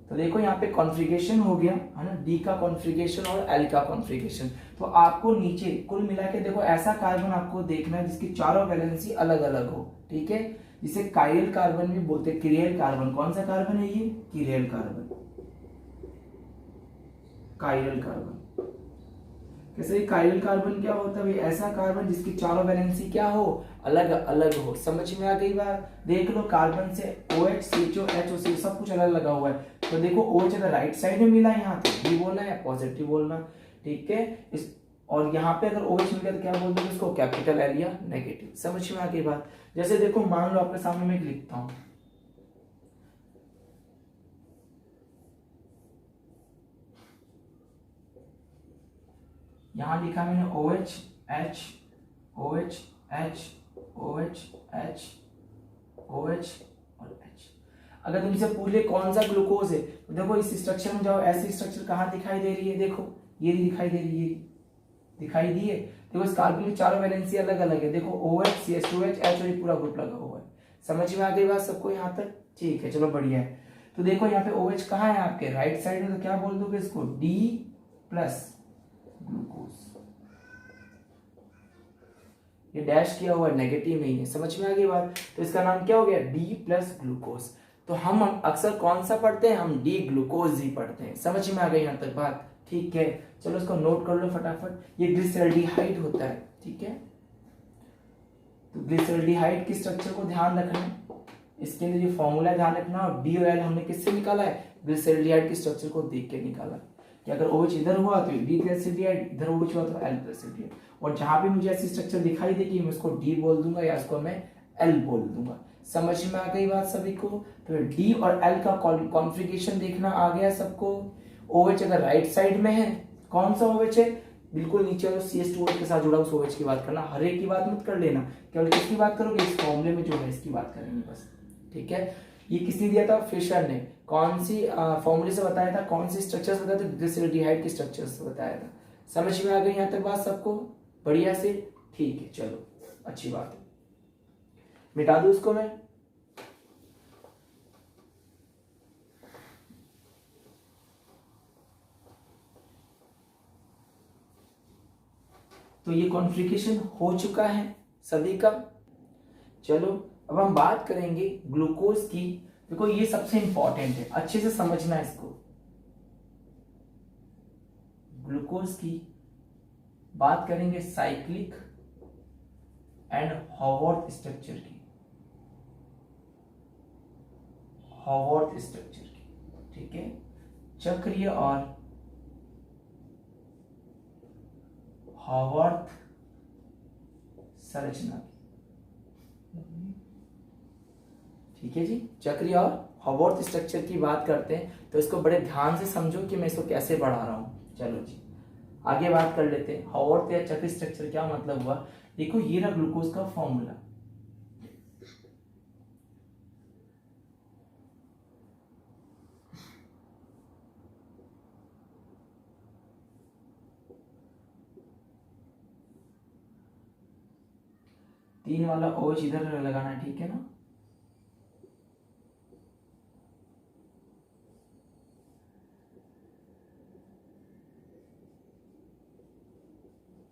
तो देखो यहाँ पे कॉन्फ़िगरेशन हो गया, है ना, D का कॉन्फ़िगरेशन और L का कॉन्फ़िगरेशन। तो आपको नीचे कुल मिला के देखो ऐसा कार्बन आपको देखना है जिसकी चारों वैलेंसी अलग अलग हो, ठीक है, जिसे काइरल कार्बन भी बोलते हैं, किरेल कार्बन। कौन सा कार्बन है ये, किरेल कार्बन, काइरल कार्बन। कैसे काइरल कार्बन क्या होता है, ऐसा कार्बन जिसकी चारों वैलेंसी क्या हो, अलग अलग हो। समझ में आ गई बात। देख लो कार्बन से OH CHO HO सब कुछ अलग लगा हुआ है। तो देखो OH अगर राइट साइड में मिला, यहाँ तो D बोलना है, पॉजिटिव बोलना, ठीक है। इस और यहाँ पे अगर OH मिल गया तो क्या बोल दोगे इसको, कैपिटल L या नेगेटिव। समझ में आ गई बात। जैसे देखो मान लो आपके सामने मैं लिखता हूं यहाँ लिखा मैंने OH H OH H OH H OH और H। अगर तुमसे पूछ ले कौन सा ग्लूकोज है तो देखो इस स्ट्रक्चर में जाओ, ऐसी स्ट्रक्चर कहाँ दिखाई दे रही है, देखो ये दिखाई दे रही है, दिखाई दी है। देखो इस कार्बन में चारों वैलेंसी अलग अलग है, देखो OH CH2H H और ये पूरा ग्रुप लगा हुआ है। समझ में आ गई बात सबको यहाँ तक? ठीक है, चलो बढ़िया है। तो देखो यहाँ पे OH कहाँ है आपके राइट साइड में, तो क्या बोल दोगे इसको D प्लस ग्लूकोज। ये डैश किया हुआ नेगेटिव नहीं है, समझ में आ गई बात? तो इसका नाम क्या हो गया D प्लस ग्लूकोज। तो हम अक्सर कौन सा पढ़ते हैं, हम D ग्लूकोज ही पढ़ते हैं। समझ में आ गई यहाँ तक बात? ठीक है, चलो इसको नोट कर लो फटाफट। ये ग्लिसरॉल्डिहाइड होता है, ठीक है। तो ग्लिसरॉल्डिहाइड की स्ट्रक्चर को ध्यान रखना है, इसके अंदर जो फॉर्मूला ध्यान रखना। और डी और एल हमने किससे निकाला है, ग्लिसरॉल्डिहाइड की स्ट्रक्चर को देख के निकाला कि अगर OH इधर हुआ तो डी ग्लिसरॉल्डिहाइड, इधर OH हुआ तो एल ग्लिसरॉल्डिहाइड। और जहां भी मुझे ऐसी स्ट्रक्चर दिखाई देगी मैं इसको डी बोल दूंगा या इसको मैं एल बोल दूंगा। समझ में आ गई बात सभी को? तो डी और एल का कॉन्फ़िगरेशन देखना आ गया सबको। OH अगर राइट साइड में है, कौन सा OH है, बिल्कुल नीचे वाला CH2OH के साथ जुड़ा उस OH की बात करना, हर एक की बात मत कर लेना, केवल किसकी बात करोगे, इस फॉर्मूले में जो है इसकी बात करेंगे बस, ठीक है। ये किसने दिया था, फिशर ने। कौन सी फॉर्मूले से बताया था, कौन सी स्ट्रक्चर से बताया था, ग्लिसरॉल्डिहाइड की स्ट्रक्चर से बताया था। समझ में आ गई यहाँ तक बात सबको बढ़िया से? ठीक है, चलो अच्छी बात है। मिटा दूं उसको मैं? तो ये कॉन्फ़िगरेशन हो चुका है सभी का। चलो अब हम बात करेंगे ग्लूकोज की। देखो ये सबसे इंपॉर्टेंट है, अच्छे से समझना इसको। ग्लूकोज की बात करेंगे साइक्लिक एंड हॉवर्थ स्ट्रक्चर की, हॉवर्थ स्ट्रक्चर की, ठीक है, चक्रीय और हॉवर्थ संरचना, ठीक है जी। चक्रीय और हॉवर्थ स्ट्रक्चर की बात करते हैं तो इसको बड़े ध्यान से समझो कि मैं इसको कैसे बढ़ा रहा हूं। चलो जी आगे बात कर लेते हैं। हॉवर्थ या चक्रीय स्ट्रक्चर क्या मतलब हुआ, देखो ये रहा ग्लूकोज का फॉर्मूला। तीन वाला OH इधर लगाना है, ठीक है ना।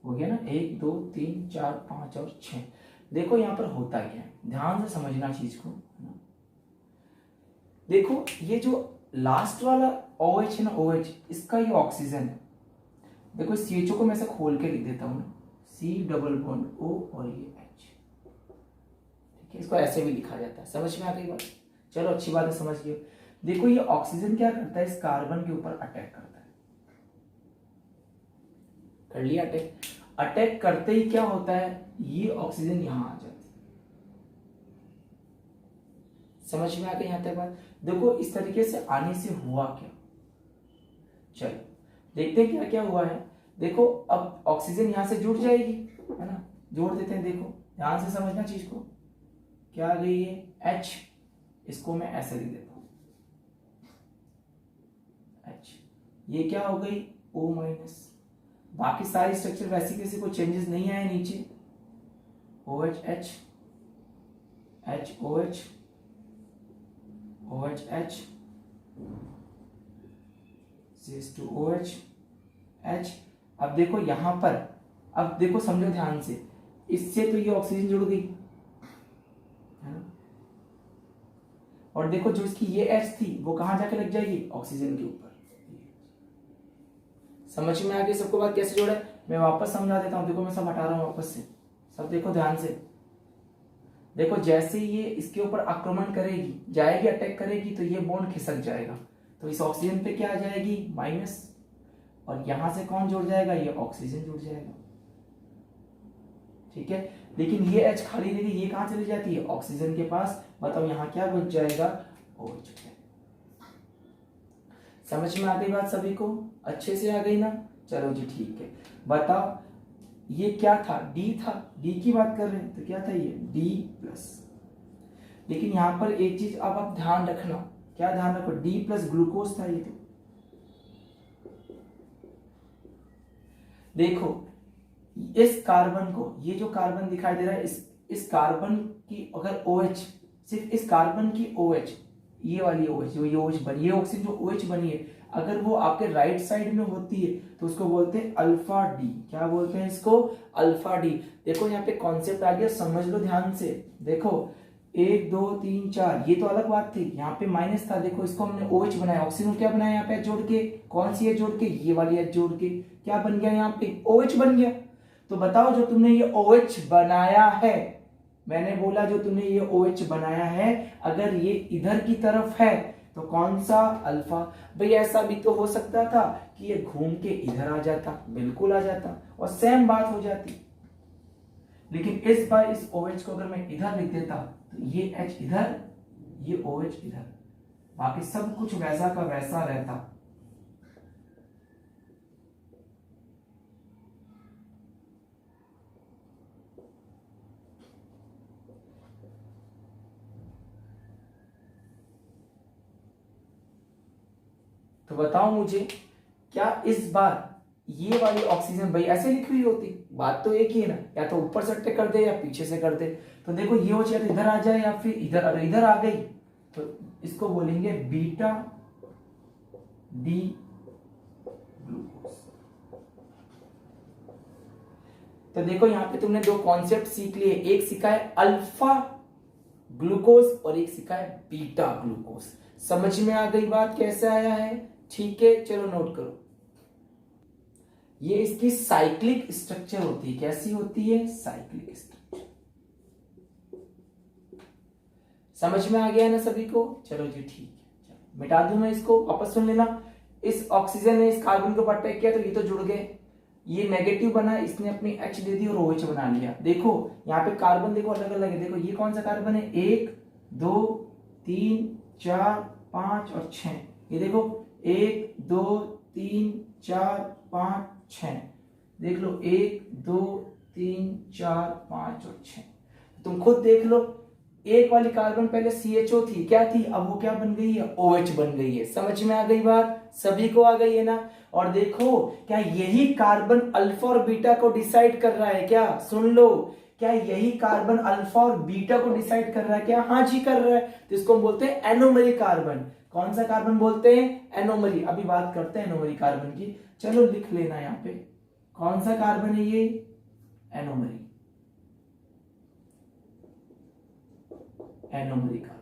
हो गया ना, 1 2 3 4 5 और 6। देखो यहाँ पर होता क्या है, ध्यान से समझना चीज को। देखो ये जो लास्ट वाला OH है ना, OH इसका ये ऑक्सीजन है। देखो CHO को मैं ऐसे खोल के लिख देता हूँ ना, C डबल बॉन्ड O और ये H, ठीक है। इसको ऐसे भी लिखा जाता है, समझ में आ गई बात? चलो अच्छी बात है, समझ गए। देखो ये ऑक्सीजन क्या करता है, इस कार्बन के ऊपर अटैक करता है। कर लिया अटैक। अटैक करते ही क्या होता है, ये ऑक्सीजन यहां आ जाती है। समझ में आ गई यहां तक बात? देखो इस तरीके से आने से हुआ क्या, चलो देखते हैं क्या क्या हुआ है। देखो अब ऑक्सीजन यहां से जुड़ जाएगी, है ना, जोड़ देते हैं। देखो ध्यान से समझना चीज को, क्या आ गई है H, इसको मैं ऐसे लिख देता हूं H। ये क्या हो गई O-। बाकी सारी स्ट्रक्चर वैसी किसी को चेंजेस नहीं आए नीचे, OH H H OH OH H CH2OH H। अब देखो यहां पर, अब देखो समझो ध्यान से, इससे तो ये ऑक्सीजन जुड़ गई है ना, और देखो जो इसकी ये H थी वो कहां जाके लग जाएगी, ऑक्सीजन के ऊपर। समझ में आ गई सबको बात कैसे जोड़ा है? मैं वापस समझा देता हूं। देखो मैं सब हटा रहा हूं वापस से, सब देखो ध्यान से। देखो जैसे ये इसके ऊपर आक्रमण करेगी, जाएगी, अटैक करेगी, तो ये बॉन्ड खिसक जाएगा, तो इस ऑक्सीजन पे क्या आ जाएगी माइनस, और यहां से कौन जुड़ जाएगा, ये ऑक्सीजन जुड़ जाएगा, ठीक है। लेकिन ये H खाली रहेगी, ये कहां चली जाती है, ऑक्सीजन के पास। बताओ यहां क्या बच जाएगा, OH। समझ में आ गई बात सभी को, अच्छे से आ गई ना? चलो जी ठीक है, बताओ ये क्या था, डी था, डी की बात कर रहे हैं तो क्या था ये डी प्लस। लेकिन यहां पर एक चीज अब आप ध्यान रखना, क्या ध्यान रखो, डी प्लस ग्लूकोज था ये। तो देखो इस कार्बन को, ये जो कार्बन दिखाई दे रहा है, इस कार्बन की अगर OH, सिर्फ इस कार्बन की OH, ये वाली OH जो ये OH बनी, ये ऑक्सीजन जो OH बनी है, अगर वो आपके राइट साइड में होती है तो उसको बोलते हैं अल्फा डी। क्या बोलते हैं इसको, अल्फा डी। देखो यहाँ पे कॉन्सेप्ट आ गया, समझ लो ध्यान से। देखो 1 2 3 4, ये तो अलग बात थी, यहाँ पे माइनस था, देखो इसको हमने OH बनाया, ऑक्सीजन क्या बनाया यहाँ पे जोड़ के, कौन सी है जोड़ के, ये वाली है जोड़ के, क्या बन गया यहाँ पे OH बन गया। तो बताओ जो तुमने ये OH बनाया है, मैंने बोला जो तुमने ये OH बनाया है, अगर ये इधर की तरफ है तो कौन सा, अल्फा। भाई ऐसा भी तो हो सकता था कि ये घूम के इधर आ जाता, बिल्कुल आ जाता और सेम बात हो जाती। लेकिन इस बार इस OH को अगर मैं इधर लिख देता तो ये H इधर, ये OH इधर, बाकी सब कुछ वैसा का वैसा रहता। तो बताओ मुझे, क्या इस बार ये वाली ऑक्सीजन भाई ऐसे लिखी हुई होती, बात तो एक ही है ना, या तो ऊपर से कर दे या पीछे से कर दे। तो देखो ये हो चाहे तो इधर आ जाए या फिर इधर, अगर इधर आ गई तो इसको बोलेंगे बीटा डी ग्लूकोज। तो देखो यहाँ पे तुमने दो कॉन्सेप्ट सीख लिए, एक सीखा है अल्फा ग्लूकोज और एक सीखा है बीटा ग्लूकोज। समझ में आ गई बात कैसे आया है, ठीक है चलो नोट करो। ये इसकी साइक्लिक स्ट्रक्चर होती है, कैसी होती है, साइक्लिक स्ट्रक्चर। समझ में आ गया ना सभी को, चलो जी ठीक है, चलो मिटा दूं मैं इसको, वापस सुन लेना। इस ऑक्सीजन ने इस कार्बन को अटैक किया तो ये तो जुड़ गए, ये नेगेटिव बना, इसने अपनी H दे दी और OH बना लिया। देखो यहाँ पे कार्बन देखो अलग अलग है, देखो ये कौन सा कार्बन है, 1 2 3 4 5 और 6। ये देखो 1 2 3 4 5 6, देख लो 1 2 3 4 5 और 6। तुम खुद देख लो, एक वाली कार्बन पहले CHO थी, क्या थी, अब वो क्या बन गई है, OH बन गई है। समझ में आ गई बात, सभी को आ गई है ना। और देखो क्या यही कार्बन अल्फा और बीटा को डिसाइड कर रहा है, क्या सुन लो, क्या यही कार्बन अल्फा और बीटा को डिसाइड कर रहा है क्या, हाँ जी कर रहा है। तो इसको हम बोलते हैं एनोमरी कार्बन। कौन सा कार्बन बोलते हैं, एनोमरी। अभी बात करते हैं एनोमरी कार्बन की, चलो लिख लेना यहाँ पे, कौन सा कार्बन है ये, एनोमरी, एनोमरी कार्बन।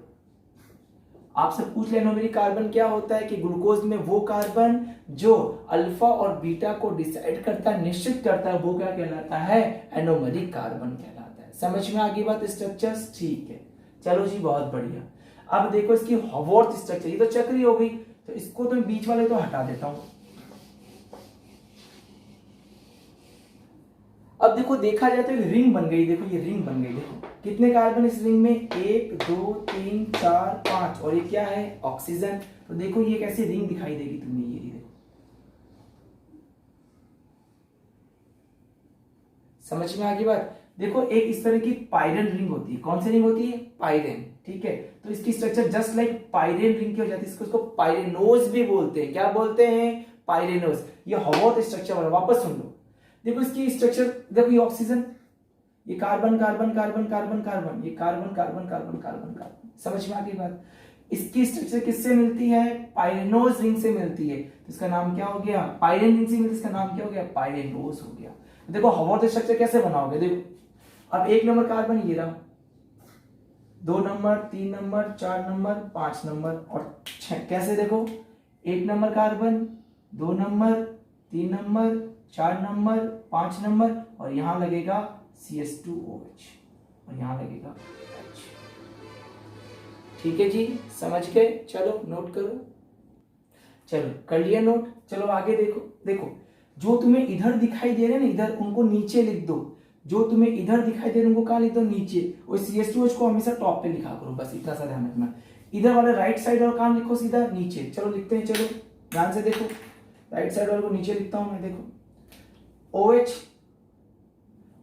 आपसे पूछ ले एनोमरी कार्बन क्या होता है, कि ग्लूकोज में वो कार्बन जो अल्फा और बीटा को डिसाइड करता है, निश्चित करता है, वो क्या कहलाता है, एनोमरी कार्बन कहलाता है। समझ में आ गई बात, स्ट्रक्चर्स, ठीक है चलो जी बहुत बढ़िया। अब देखो इसकी हॉवर्थ स्ट्रक्चर, ये तो चक्री हो गई, तो इसको तो बीच वाले तो हटा देता हूं। अब देखो देखा जाए तो रिंग बन गई, देखो ये रिंग बन गई, देखो कितने कार्बन इस रिंग में, 1 2 3 4 5 और ये क्या है, ऑक्सीजन। तो देखो ये कैसी रिंग दिखाई देगी तुम्हें, ये देखो, समझ में आ गई बात। देखो एक इस तरह की पाइरेन रिंग होती है, कौन सी रिंग होती है, पाइरेन, ठीक है। तो इसकी स्ट्रक्चर जस्ट लाइक पाइरेन रिंग की हो जाती है, इसको पाइरेनोज भी बोलते हैं, क्या बोलते हैं, पाइरेनोज। ये हॉवर्थ स्ट्रक्चर वाला, वापस सुन लो, देखो इसकी स्ट्रक्चर, देखो ये ऑक्सीजन, ये carbon carbon carbon carbon carbon, ये carbon carbon carbon carbon carbon. समझ में आ गई बात। इसकी स्ट्रक्चर किससे मिलती है, पाइरेनोज रिंग से मिलती है, तो इसका नाम क्या हो गया, पाइरेन रिंग से मिलती है, इसका नाम क्या हो गया, पाइरेनोज हो गया। तो देखो हॉवर्थ स्ट्रक्चर कैसे बनाओगे, देखो अब 1 नंबर कार्बन ये रहा, 2 नंबर 3 नंबर 4 नंबर 5 नंबर और 6, कैसे देखो 1 number carbon, 2 number 3 number 4 number 5 number और यहां लगेगा CH2OH और यहां लगेगा H। ठीक है जी, समझ गए, चलो नोट करो, चलो कर लिया नोट। चलो आगे देखो, देखो जो तुम्हें इधर दिखाई दे रहे हैं ना, इधर उनको नीचे लिख दो, जो तुम्हें इधर दिखाई दे रहे हैं उनको कहां लिख दो, नीचे। और CH2OH को हमेशा टॉप पे लिखा करो, बस इतना सा ध्यान रखना। इधर वाले राइट साइड और कहां लिखो, सीधा नीचे। चलो लिखते हैं, चलो ध्यान से देखो, राइट साइड वाले को नीचे लिखता हूं मैं, देखो OH,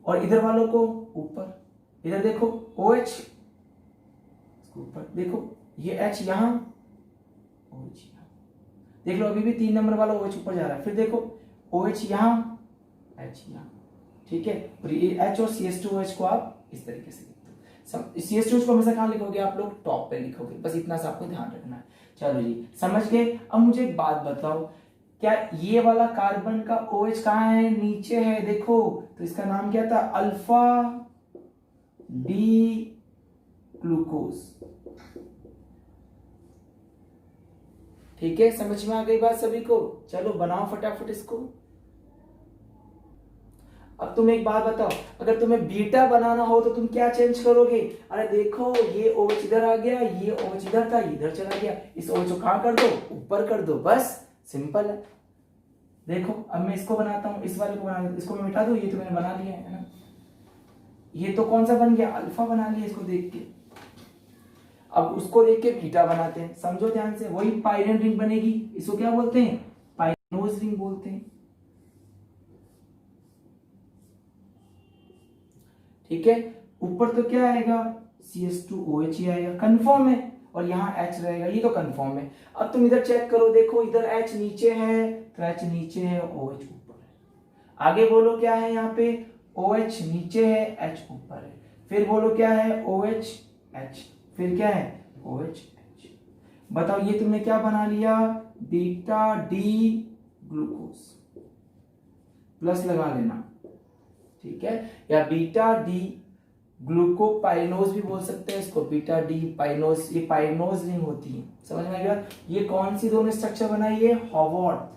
और इधर वालों को ऊपर, इधर देखो OH ऊपर, देखो ये H यहां, OH यहां, देख लो अभी भी 3 नंबर वाला OH ऊपर जा रहा है, फिर देखो OH यहां, H यहां, ठीक है। और ये H और CH2OH को आप इस तरीके से लिखते हो। CH2OH को हमेशा कहां लिखोगे आप लोग? टॉप पे लिखोगे, बस इतना सा आपको ध्यान रखना है। चलो जी, समझ गए। अब मुझे एक बात बताओ, क्या ये वाला कार्बन का OH कहां है? नीचे है, देखो। तो इसका नाम क्या था? Alpha D glucose. ठीक है, समझ में आ गई बात सभी को? चलो बनाओ फटाफट इसको। अब तुम एक बात बताओ, अगर तुम्हें बीटा बनाना हो तो तुम क्या चेंज करोगे? अरे देखो, ये OH इधर आ गया, ये OH इधर था, इधर चला गया, इस OH को कहां कर दो? ऊपर कर दो, बस सिंपल है। देखो अब मैं इसको बनाता हूं, इस वाले को बना देता, इसको मैं मिटा दूं, ये तो मैंने बना लिया है ना। ये तो कौन सा बन गया? अल्फा बना लिया इसको देख के। अब उसको देख के बीटा बनाते हैं, समझो ध्यान से। वही पाइरेन रिंग बनेगी, इसको क्या बोलते हैं? पाइनोज रिंग बोलते हैं। ठीक है, ऊपर तो क्या आएगा? CH2OH ही आएगा, कंफर्म है। और यहाँ H रहेगा, ये तो कंफर्म है। अब तुम इधर चेक करो, देखो इधर H नीचे है, तो H नीचे है, OH ऊपर है। आगे बोलो क्या है यहाँ पे? OH नीचे है, H ऊपर है। फिर बोलो क्या है? OH H, फिर क्या है? OH H। बताओ ये तुमने क्या बना लिया? बीटा डी ग्लूकोज, प्लस लगा लेना, ठीक है। या बीटा डी ग्लूकोपाइनोज भी बोल सकते हैं इसको, बीटा डी पाइनोज, ये पाइनोज रिंग होती है, समझ में आ गया? ये कौन सी दोनों स्ट्रक्चर बनाई है? हॉवर्थ।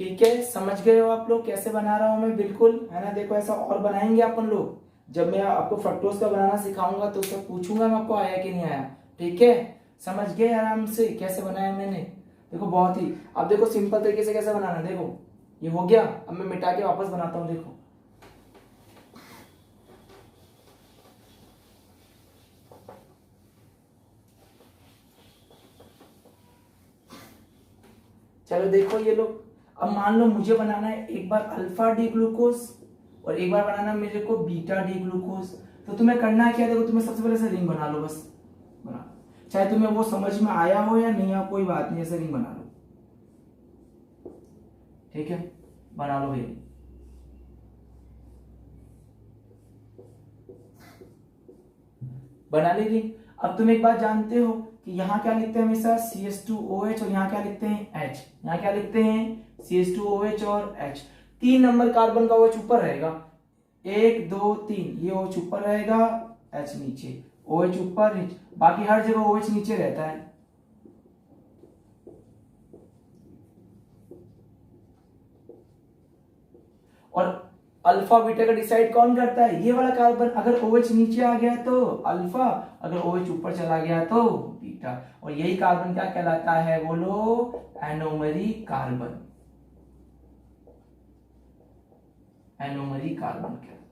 ठीक है, समझ गए हो आप लोग कैसे बना रहा हूं मैं? बिल्कुल, है ना। देखो ऐसा और बनाएंगे अपन लोग, जब मैं आपको फ्रक्टोज का बनाना सिखाऊंगा तो उससे पूछूंगा मैं आपको आया कि नहीं आया। ठीक है, समझ गए आराम से कैसे बनाया मैंने? देखो बहुत ही, अब देखो सिंपल तरीके से कैसे बनाना। देखो ये हो गया, अब मैं मिटा के वापस बनाता हूं। देखो चलो देखो ये लोग, अब मान लो मुझे बनाना है एक बार अल्फा डी ग्लूकोज और एक बार बनाना मेरे को बीटा डी ग्लूकोज। तो तुम्हें करना है क्या? देखो तुम्हें सबसे पहले से रिंग बना लो, बस बना, चाहे तुम्हें वो समझ में आया हो या नहीं आया, कोई बात नहीं, ऐसे रिंग बना लो। ठीक है, बना लो भैया। बना ली रिंग। अब तुम एक बात जानते हो कि यहाँ क्या लिखते हैं हमेशा? CH2OH, और यहाँ क्या लिखते हैं? H। यहाँ क्या लिखते हैं? CH2OH और H। 3 नंबर कार्बन का OH ऊपर रहेगा, 1 2 3, ये OH ऊपर रहेगा, H नीचे, OH ऊपर नीचे, बाकी हर जगह OH नीचे रहता है। और अल्फा बीटा का डिसाइड कौन करता है? ये वाला कार्बन। अगर OH नीचे आ गया तो अल्फा, अगर OH ऊपर चला गया तो बीटा। और यही कार्बन क्या कहलाता है? बोलो, एनोमरी कार्बन। एनोमरी कार्बन कहलाता है।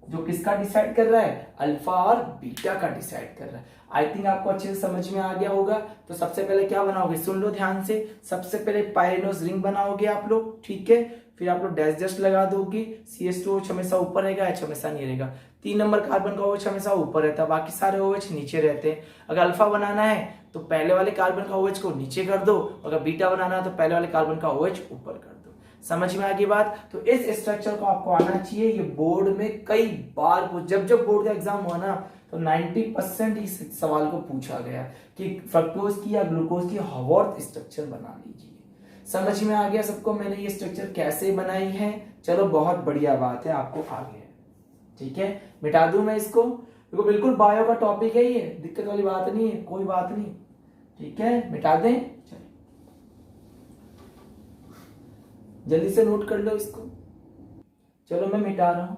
जो किसका डिसाइड कर रहा है? अल्फा और बीटा का डिसाइड कर रहा है। आई थिंक आपको अच्छे से समझ में आ गया होगा। तो सबसे पहले क्या बनाओगे? सुन लो ध्यान से। सबसे पहले पाइरिनोज रिंग बनाओगे आप लोग, ठीक है। फिर आप लोग डैश डैश लगा दोगे। CH2OH हमेशा ऊपर रहेगा, H हमेशा नहीं रहेगा। 3 नंबर कार्बन का OH हमेशा ऊपर रहता है, बाकी सारे OH नीचे रहते हैं। अगर अल्फा बनाना है तो पहले वाले कार्बन का OH को नीचे कर दो, अगर बीटा बनाना है तो पहले वाले कार्बन का OH ऊपर कर दो। समझ में आ गई बात? तो इस स्ट्रक्चर को आपको आना चाहिए। ये बोर्ड में कई बार जब बोर्ड का एग्जाम हुआ ना तो 90% इस सवाल को पूछा गया कि फ्रक्टोज की या ग्लूकोज की हॉवर्थ स्ट्रक्चर बना लीजिए। समझ में आ गया सबको मैंने ये स्ट्रक्चर कैसे बनाई है? चलो बहुत बढ़िया बात है, आपको आ गया। ठीक है, मिटा दूं मैं इसको? देखो बिल्कुल बायो का टॉपिक है ये, दिक्कत वाली बात नहीं है, कोई बात नहीं। ठीक है, मिटा दें? चलो जल्दी से नोट कर लो इसको। चलो मैं मिटा रहा हूं,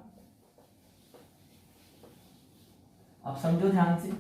आप समझो ध्यान से।